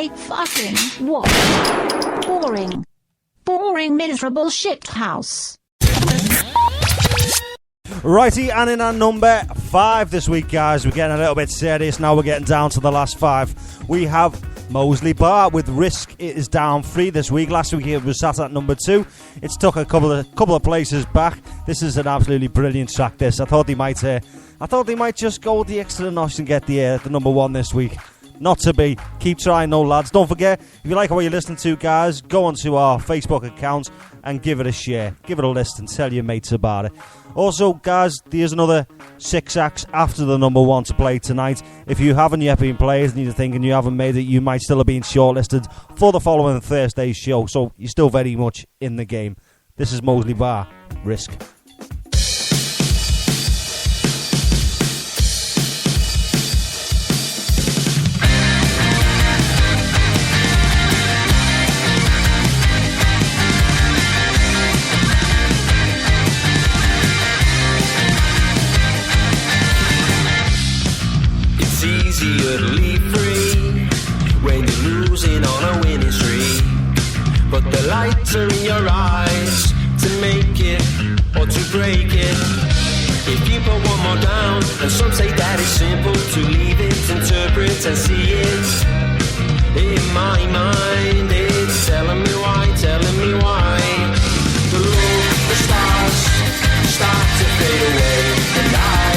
great fucking what? Boring, miserable shit house. Righty, and in our number 5 this week, guys, we're getting a little bit serious now. We're getting down to the last 5. We have Moseley Bar with Risk. It is down 3 this week. Last week it was sat at number 2. It's took a couple of places back. This is an absolutely brilliant track. This I thought they might just go the extra notch and get the number 1 this week. Not to be. Keep trying, though, lads. Don't forget, if you like what you're listening to, guys, go onto our Facebook account and give it a share. Give it a listen. Tell your mates about it. Also, guys, there's another 6 acts after the number 1 to play tonight. If you haven't yet been played and you're thinking you haven't made it, you might still have been shortlisted for the following Thursday's show. So you're still very much in the game. This is Moseley Bar. Risk. Easier to leave free when you're losing on a winning streak. But the lights are in your eyes to make it or to break it. If you put one more down, and some say that it's simple to leave it, interpret and see it. In my mind, it's telling me why. The stars start to fade away, and I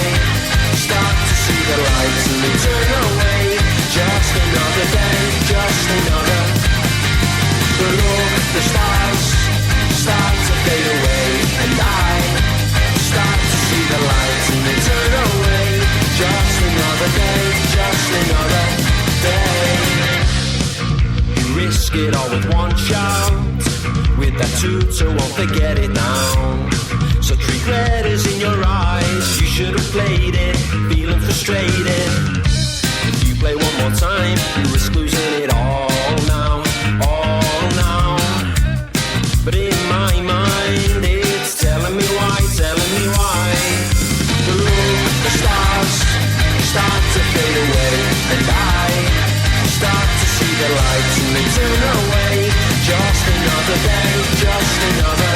start to see the lights and they turn away. Just another day, just another. The stars start to fade away, and I start to see the lights and they turn away. Just another day, just another day. You risk it all with one shot, with that tutor won't forget it now. Such regret is in your eyes. You should have played it, feeling frustrated. If you play one more time, you risk losing it all now, all now. But in my mind, it's telling me why. The stars start to fade away, and I start to see the lights and they turn away. Just another day, just another.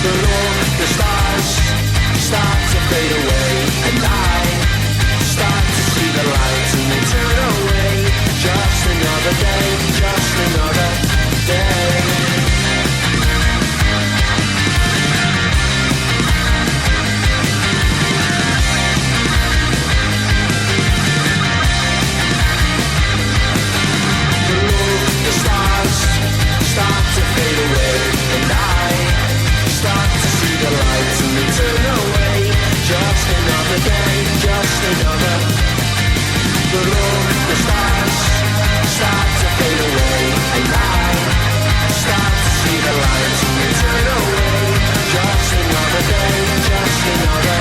The stars start to fade away, and I start to see the lights and they turn away. Just another day, just another day. The stars start to fade away, and I start to see the lights and they turn away. Just another day, just another. The stars start to fade away, and I start to see the lights and they turn away. Just another day, just another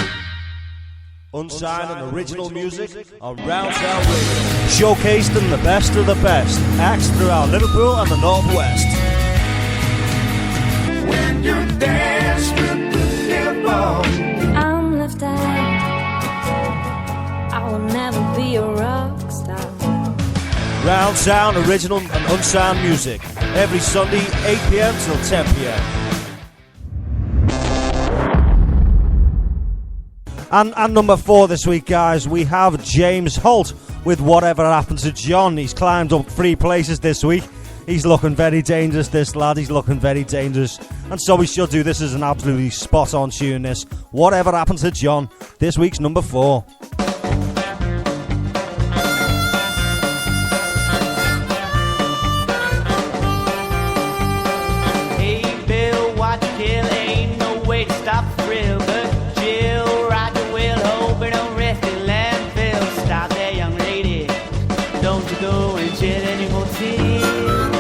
day. Unsigned and original music on Round Town Radio, showcasing the best of the best acts throughout Liverpool and the Northwest. When you dance with the devil, I'm left out. I will never be a rock star. Round Town original and unsigned music every Sunday 8 p.m. till 10 p.m. And number 4 this week, guys, we have James Holt with Whatever Happened to John. He's climbed up 3 places this week. He's looking very dangerous, this lad. He's looking very dangerous. And so we should do. This is an absolutely spot-on tune, this. Whatever Happened to John, this week's number 4. Hey, Bill, watch your kill. Ain't no way to stop the thrill, but Jill, ride your wheel, hope it don't rest in landfill. Stop there, young lady. Don't you go and shed any more tears.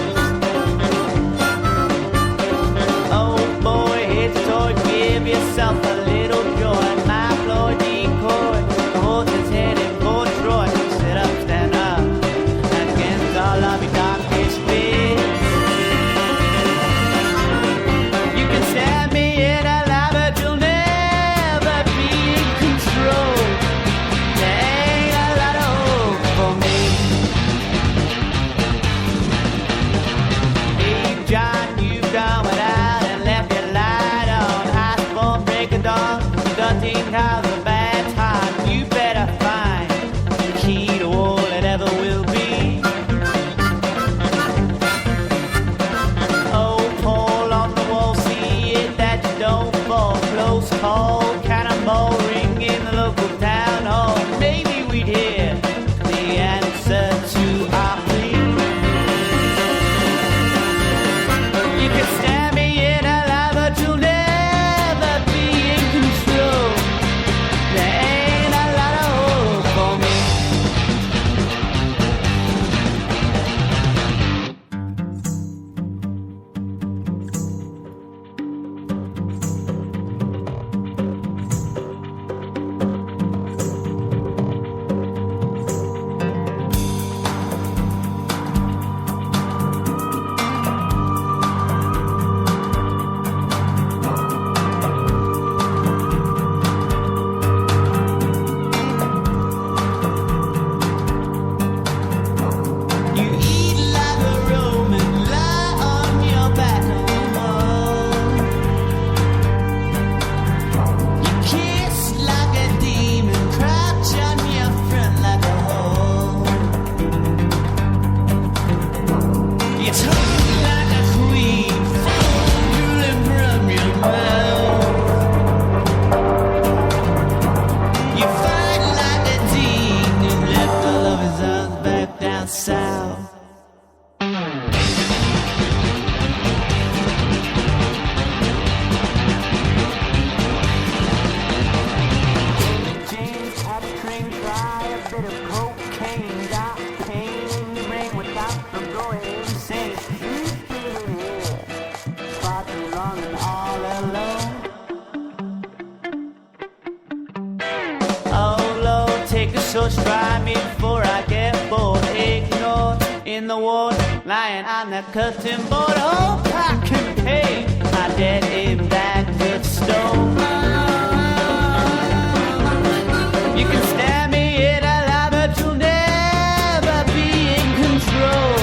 Oh boy, here's a toy, give yourself a little joy. My floor decoy, the horse's heading for Troy. Sit up, stand up, and against all of your darkest fears. You can stab me in a lie, but you'll never be in control. There close call, cannonball ring in the local town hall. Maybe we'd hear the answer to our plea. You can stand me in a lie, but you'll never be in control. There ain't a lot of hope for me. You eat like a Roman, lie on your back on the wall. You kiss like a demon, crouch on your front like a hole. You talk like a queen, foam drooling from your mouth. You fight like a dean who left all of his arms back down south. James had a train try a bit of cocaine, got pain in the brain without them going insane. He's feeling here, far too long and all alone. Oh Lord, take a short stride me before I get bored. Ignored in the ward, lying on the curtain board. Hope I can pay my debt in that good stone. You can stand me in a lie, but you'll never be in control.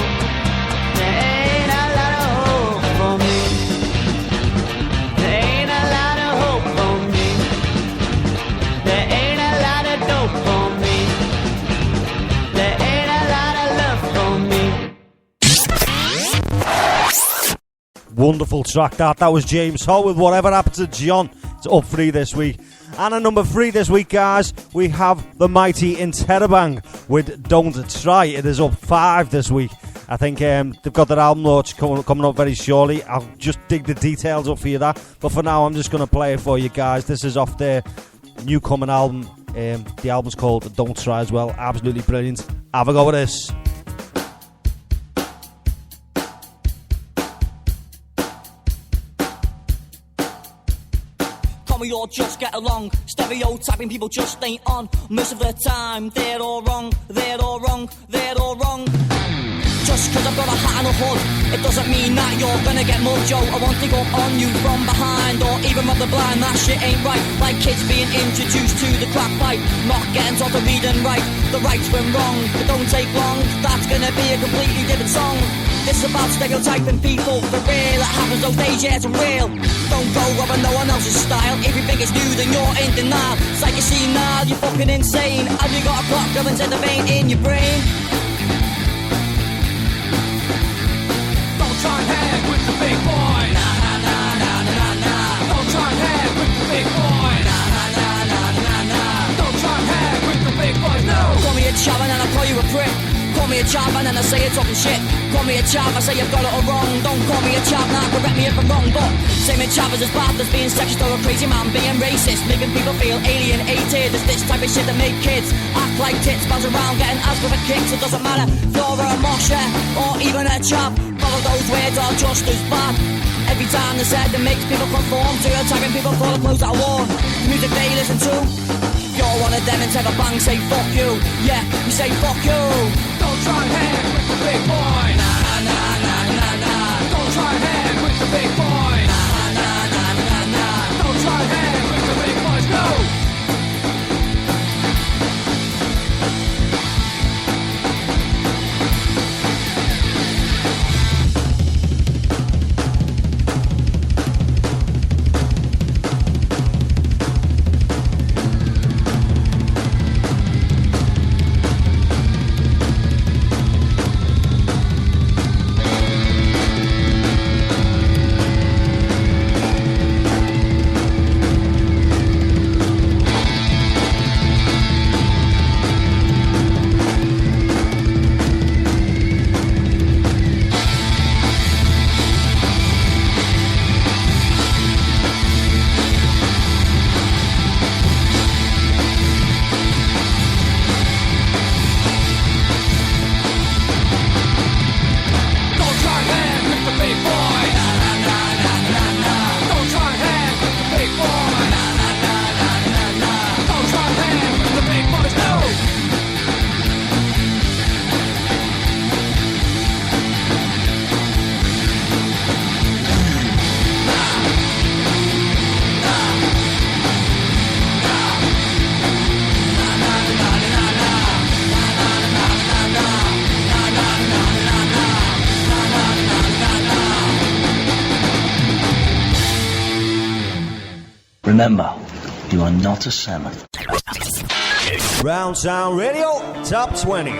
There ain't a lot of hope for me. There ain't a lot of hope for me. There ain't a lot of dope for me. There ain't a lot of love for me. Wonderful track that was James Holt with Whatever Happened to John. It's up 3 this week. And at number 3 this week, guys, we have the mighty Interrobang with Don't Try. It is up 5 this week. I think they've got their album launch coming up very shortly. I'll just dig the details up for you that. But for now, I'm just going to play it for you guys. This is off their new coming album. The album's called Don't Try as well. Absolutely brilliant. Have a go with this. We all just get along. Stereotyping people just ain't on. Most of the time, they're all wrong. They're all wrong. They're all wrong. Just cause I've got a hat and a hood, it doesn't mean that you're gonna get mojo. I won't dig up on you from behind or even rob the blind. That shit ain't right. Like kids being introduced to the crack pipe, not getting taught to read and write. The right's when wrong, but don't take long. That's gonna be a completely different song. This is about stereotyping people for real. It happens those days, yeah, it's real. Don't go over no one else's style. If you think it's new, then you're in denial. It's like you see now, you're fucking insane. Have you got a clock going to the vein in your brain? Don't try and hang with the big boy. Nah, nah, nah, nah, nah, nah. Don't try and hang with the big boy. Nah, nah, nah, nah, nah, nah. Don't try and hang with the big boys, no. Call me a chav and I'll call you a prick. Call me a chav and then I say you're talking shit. Call me a chav, I say you've got it all wrong. Don't call me a chav, now correct me if I'm wrong. But saying chav is as bad as being sexist or a crazy man being racist, making people feel alienated. It's this type of shit that make kids act like tits, bounce around getting ass with a kicks. It doesn't matter if you're a mosher or even a chav. All of those words are just as bad. Every time they said it makes people conform. Stereotyping people for the clothes that I wore, the music they listen to. You're one of them and take a bang, say fuck you. Yeah, you say fuck you. Don't try and hang with the big boy. Nah, nah, nah, nah, nah. Don't try and hang with the big boy. Nah, nah, nah, nah, nah. Don't try and hang with the big boys, no. Remember, you are not a salmon. Round Sound Radio Top 20.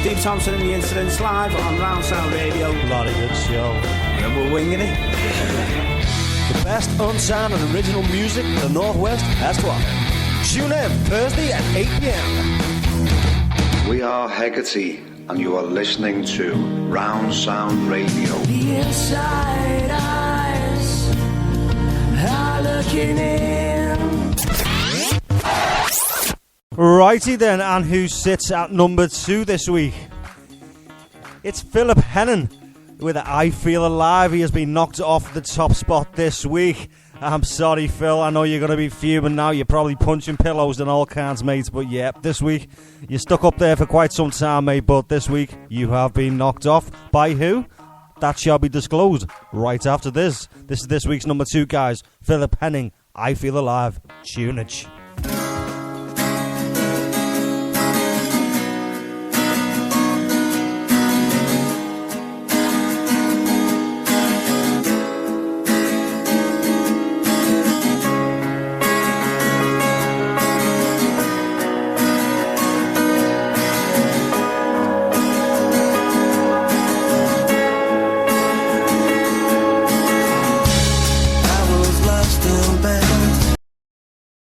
Dave Thompson and the Incidents live on Round Sound Radio. Bloody good show. And we're winging it. The best unsigned and original music the Northwest has to offer. Tune in Thursday at 8 p.m. We are Hecate, and you are listening to Round Sound Radio. The inside eyes are looking in. Righty then, and who sits at number 2 this week? It's Philip Hennon with I Feel Alive. He has been knocked off the top spot this week. I'm sorry, Phil. I know you're going to be fuming now. You're probably punching pillows and all kinds, mate. But yeah, this week, you're stuck up there for quite some time, mate. But this week, you have been knocked off. By who? That shall be disclosed right after this. This is this week's number 2, guys. Philip Henning, I Feel Alive. Tunage.